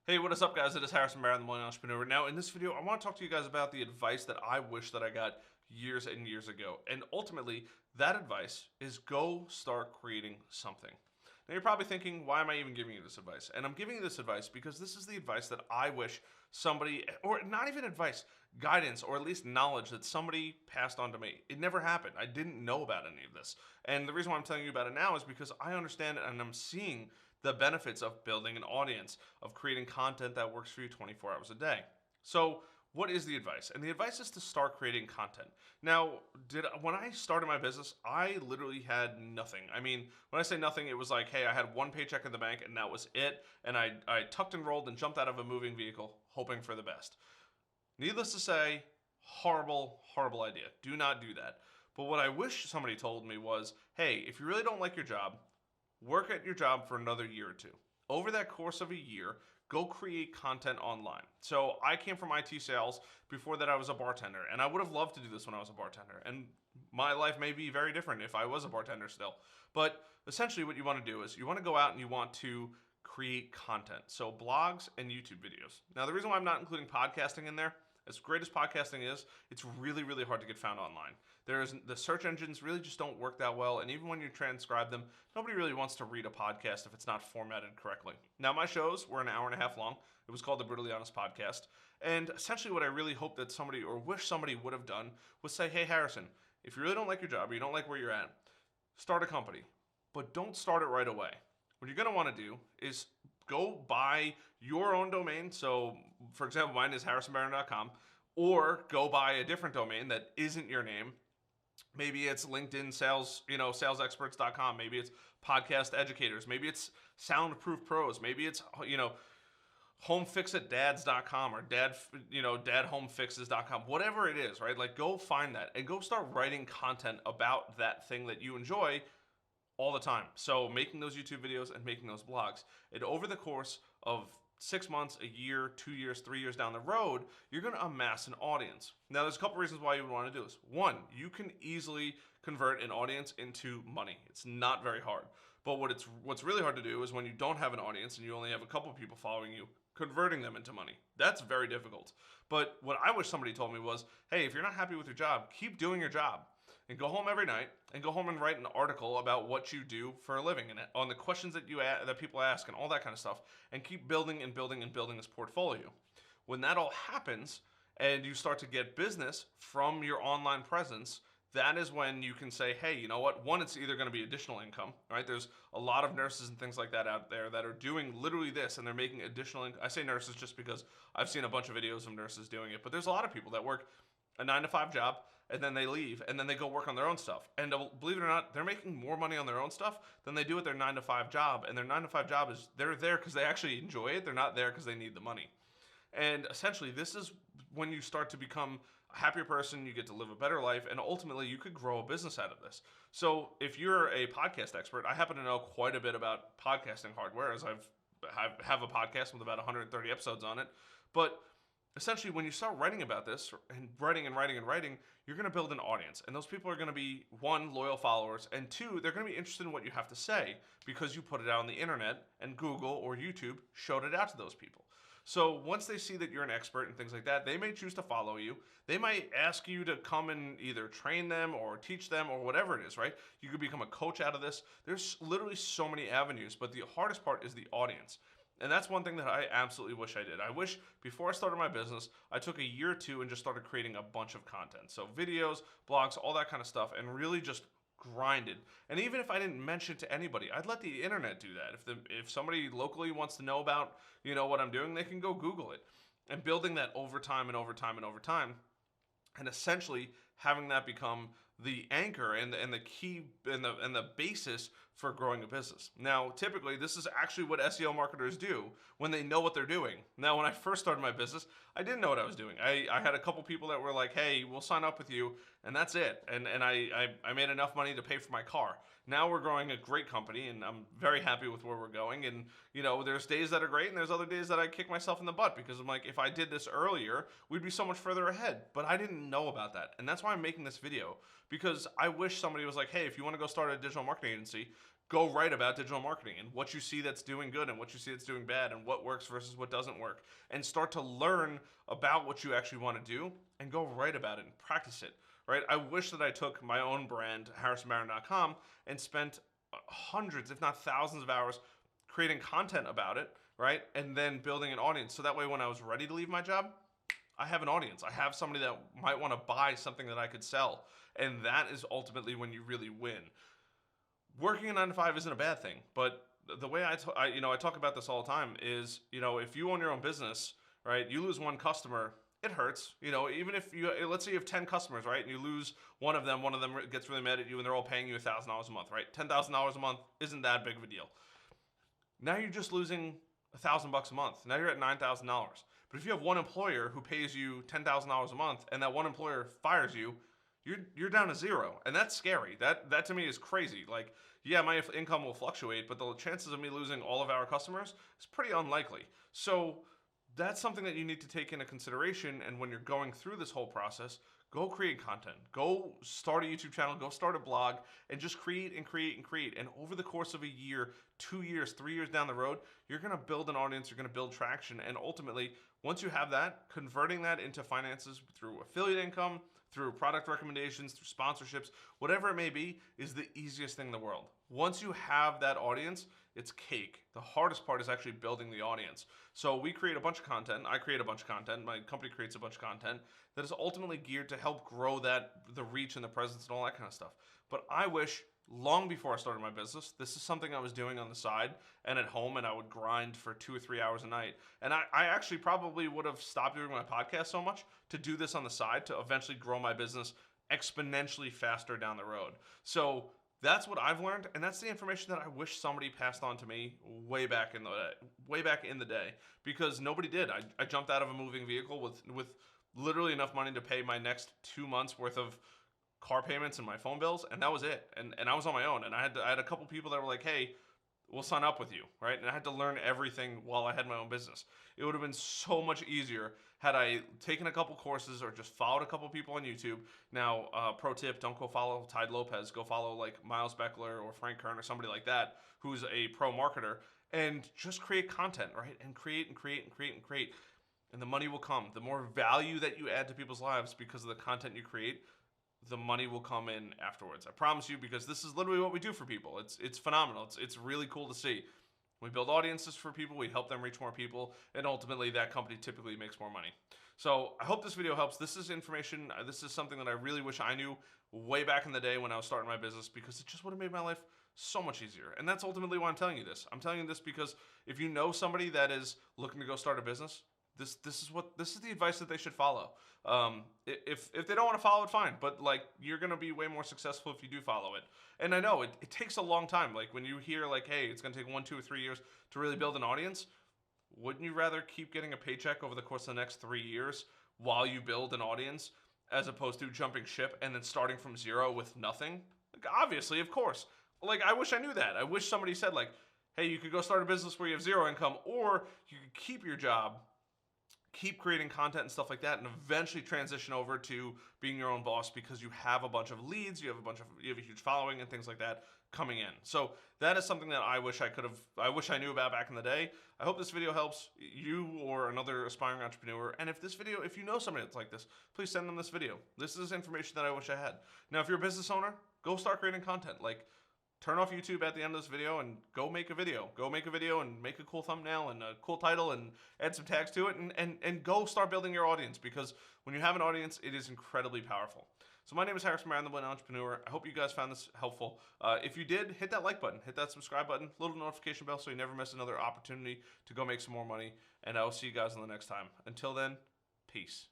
Hey, what is up, guys? It is Harrison Barron, the Millennial Entrepreneur. Now, in this video, I want to talk to you guys about the advice that I wish that I got years and years ago. And ultimately, that advice is go start creating something. Now, you're probably thinking, why am I even giving you this advice? And I'm giving you this advice because this is the advice that I wish somebody, or not even advice, guidance, or at least knowledge that somebody passed on to me. It never happened. I didn't know about any of this. And the reason why I'm telling you about it now is because I understand it and I'm seeing the benefits of building an audience, of creating content that works for you 24 hours a day. So, what is the advice? And the advice is to start creating content. Now, when I started my business, I literally had nothing. I mean, when I say nothing, it was like, hey, I had one paycheck in the bank and that was it. And I tucked and rolled and jumped out of a moving vehicle, hoping for the best. Needless to say, horrible, horrible idea. Do not do that. But what I wish somebody told me was, hey, if you really don't like your job, work at your job for another year or two. Over that course of a year, go create content online. So I came from IT sales. Before that, I was a bartender, and I would have loved to do this when I was a bartender. And my life may be very different if I was a bartender still. But essentially, what you want to do is you want to go out and you want to create content. So blogs and YouTube videos. Now, the reason why I'm not including podcasting in there, as great as podcasting is, it's really, really hard to get found online. The search engines really just don't work that well, and even when you transcribe them, nobody really wants to read a podcast if it's not formatted correctly. Now, my shows were an hour and a half long. It was called the Brutally Honest Podcast, and essentially what I really hope that somebody, or wish somebody would have done, was say, hey, Harrison, if you really don't like your job or you don't like where you're at, start a company, but don't start it right away. What you're going to want to do is go buy your own domain. So, for example, mine is harrisonbarron.com, or go buy a different domain that isn't your name. Maybe it's LinkedIn sales, salesexperts.com. Maybe it's podcast educators. Maybe it's soundproof pros. Maybe it's, homefixitdads.com or dadhomefixes.com, whatever it is, right? Like, go find that and go start writing content about that thing that you enjoy all the time. So making those YouTube videos and making those blogs. And over the course of 6 months, a year, 2 years, 3 years down the road, you're going to amass an audience. Now, there's a couple reasons why you would want to do this. One, you can easily convert an audience into money. It's not very hard. But what's really hard to do is when you don't have an audience and you only have a couple people following you, converting them into money. That's very difficult. But what I wish somebody told me was, hey, if you're not happy with your job, keep doing your job. And go home every night and go home and write an article about what you do for a living and on the questions that people ask and all that kind of stuff, and keep building and building and building this portfolio. When that all happens and you start to get business from your online presence, that is when you can say, hey, you know what? One, it's either going to be additional income, right? There's a lot of nurses and things like that out there that are doing literally this, and they're making additional income. I say nurses just because I've seen a bunch of videos of nurses doing it, but there's a lot of people that work a 9-to-5 job, and then they leave, and then they go work on their own stuff. And believe it or not, they're making more money on their own stuff than they do at their 9-to-5 job. And their 9-to-5 job is, they're there because they actually enjoy it. They're not there because they need the money. And essentially, this is when you start to become a happier person, you get to live a better life, and ultimately you could grow a business out of this. So if you're a podcast expert, I happen to know quite a bit about podcasting hardware, as I have a podcast with about 130 episodes on it. But essentially, when you start writing about this and writing, you're going to build an audience. And those people are going to be, one, loyal followers, and two, they're going to be interested in what you have to say because you put it out on the internet and Google or YouTube showed it out to those people. So once they see that you're an expert and things like that, they may choose to follow you. They might ask you to come and either train them or teach them or whatever it is, right? You could become a coach out of this. There's literally so many avenues, but the hardest part is the audience. And that's one thing that I absolutely wish I did. I wish before I started my business, I took a year or two and just started creating a bunch of content. So videos, blogs, all that kind of stuff, and really just grinded. And even if I didn't mention it to anybody, I'd let the internet do that. If somebody locally wants to know about, what I'm doing, they can go Google it. And building that over time and over time and over time, and essentially having that become the anchor and the key and the basis for growing a business. Now, typically, this is actually what SEO marketers do when they know what they're doing. Now, when I first started my business, I didn't know what I was doing. I had a couple people that were like, hey, we'll sign up with you, and that's it. And I made enough money to pay for my car. Now we're growing a great company, and I'm very happy with where we're going. And, there's days that are great, and there's other days that I kick myself in the butt because I'm like, if I did this earlier, we'd be so much further ahead. But I didn't know about that. And that's why I'm making this video, because I wish somebody was like, hey, if you want to go start a digital marketing agency, go write about digital marketing and what you see that's doing good and what you see that's doing bad and what works versus what doesn't work, and start to learn about what you actually want to do and go write about it and practice it, right? I wish that I took my own brand, harrisonmarin.com, and spent hundreds, if not thousands of hours creating content about it, right? And then building an audience. So that way when I was ready to leave my job, I have an audience. I have somebody that might want to buy something that I could sell. And that is ultimately when you really win. Working a 9 to 5 isn't a bad thing, but the way I talk about this all the time is, if you own your own business, right, you lose one customer, it hurts. Even if let's say you have 10 customers, right, and you lose one of them gets really mad at you and they're all paying you $1,000 a month, right? $10,000 a month isn't that big of a deal. Now you're just losing $1,000 a month. Now you're at $9,000. But if you have one employer who pays you $10,000 a month and that one employer fires you, you're down to zero, and that's scary. That to me is crazy. Like, yeah, my income will fluctuate, but the chances of me losing all of our customers is pretty unlikely. So that's something that you need to take into consideration. And when you're going through this whole process, go create content. Go start a YouTube channel. Go start a blog, and just create and create and create. And over the course of a year, 2 years, 3 years down the road, you're going to build an audience. You're going to build traction, and ultimately, once you have that, converting that into finances through affiliate income, through product recommendations, through sponsorships, whatever it may be, is the easiest thing in the world. Once you have that audience, it's cake. The hardest part is actually building the audience. So we create a bunch of content. I create a bunch of content. My company creates a bunch of content that is ultimately geared to help grow the reach and the presence and all that kind of stuff. But I wish, long before I started my business, this is something I was doing on the side and at home, and I would grind for 2 or 3 hours a night. And I actually probably would have stopped doing my podcast so much to do this on the side to eventually grow my business exponentially faster down the road. So that's what I've learned, and that's the information that I wish somebody passed on to me way back in the day, because nobody did. I jumped out of a moving vehicle with literally enough money to pay my next 2 months worth of car payments and my phone bills, and that was it. And I was on my own, and I had a couple people that were like, hey, we'll sign up with you, right? And I had to learn everything while I had my own business. It would have been so much easier had I taken a couple courses or just followed a couple people on YouTube. Now, pro tip, don't go follow Tide Lopez. Go follow like Miles Beckler or Frank Kern or somebody like that who's a pro marketer, and just create content, right? And create and create and create and create. And the money will come. The more value that you add to people's lives because of the content you create, the money will come in afterwards. I promise you, because this is literally what we do for people. It's phenomenal. It's really cool to see. We build audiences for people, we help them reach more people, and ultimately that company typically makes more money. So I hope this video helps. This is information, this is something that I really wish I knew way back in the day when I was starting my business, because it just would have made my life so much easier. And that's ultimately why I'm telling you this. I'm telling you this because if you know somebody that is looking to go start a business, this is the advice that they should follow. If they don't want to follow it, fine. But like, you're gonna be way more successful if you do follow it. And I know it takes a long time. Like when you hear like, hey, it's gonna take 1, 2, or 3 years to really build an audience. Wouldn't you rather keep getting a paycheck over the course of the next 3 years while you build an audience, as opposed to jumping ship and then starting from zero with nothing? Like, obviously, of course. Like, I wish I knew that. I wish somebody said like, hey, you could go start a business where you have zero income, or you could keep your job, keep creating content and stuff like that, and eventually transition over to being your own boss because you have a bunch of leads, you have a huge following and things like that coming in. So that is something that I wish I knew about back in the day. I hope this video helps you or another aspiring entrepreneur. And if you know somebody that's like this, please send them this video. This is information that I wish I had. Now, if you're a business owner, go start creating content. Like, turn off YouTube at the end of this video and go make a video. Go make a video and make a cool thumbnail and a cool title and add some tags to it, and go start building your audience, because when you have an audience, it is incredibly powerful. So my name is Harrison Marin, the Millennial Entrepreneur. I hope you guys found this helpful. If you did, hit that like button, hit that subscribe button, little notification bell so you never miss another opportunity to go make some more money. And I will see you guys on the next time. Until then, peace.